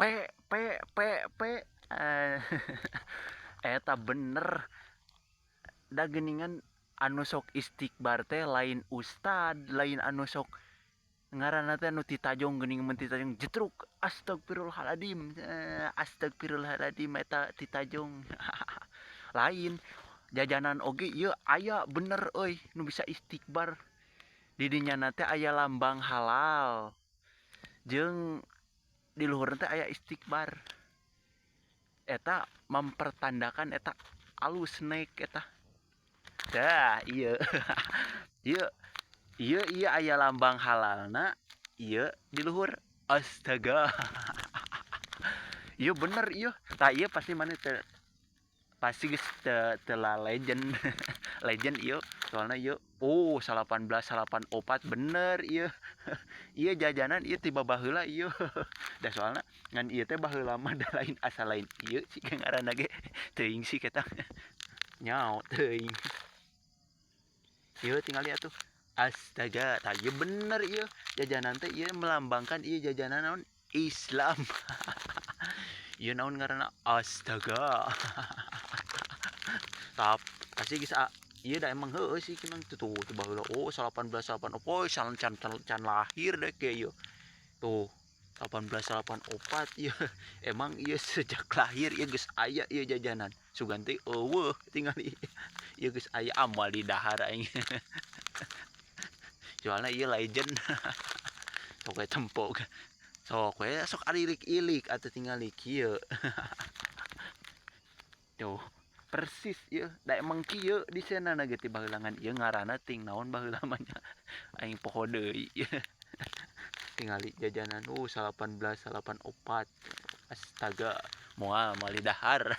P eh, eta bener da geningan anu sok istighbar teh lain ustad lain anu sok ngaranna teh anu titajong geuning mun titajong jetruk astagfirullahaladzim astagfirullahaladzim eta titajong lain jajanan oge ieu aya bener euy nu bisa istighbar di dinya teh aya lambang halal jeung di luhur teh aya istighbar eta mempertandakan eta alus naik eta dah iya iya iya aya lambang halalna iya di luhur astaga iya bener iya tah iya pasti mana pasti geus telah legend legend iya soalnya iya oh 1884 bener iya iya jajanan iya tiba baheula iya da soalnya ngan iya teh baheula mah da lain asa lain iya sih ngaranna ge teuing sih kita nyaho teuing iya tinggal lihat tuh astaga tah iya bener iya jajanan teh iya melambangkan iya jajanan naon Islam iya naon ngaranna astaga tap pasti geus iya da emang heueuh sih kimang tuh coba heula oh 1884 oh can lahir deh kayak ieu tuh 1884 iya emang iya sejak lahir iya geus aya iya jajanan suganti eueuh tinggal iya geus aya amal di dahar aing soalnya iya legend sok we tempo sok we sok arilik-ilik atau tinggal kieu tuh persis ya da emang kieu di sana na ge ti baheulangan ieu ngaranna ting naon baheula mah nya aing poho deui tingali jajanan 1884 astaga moal mali dahar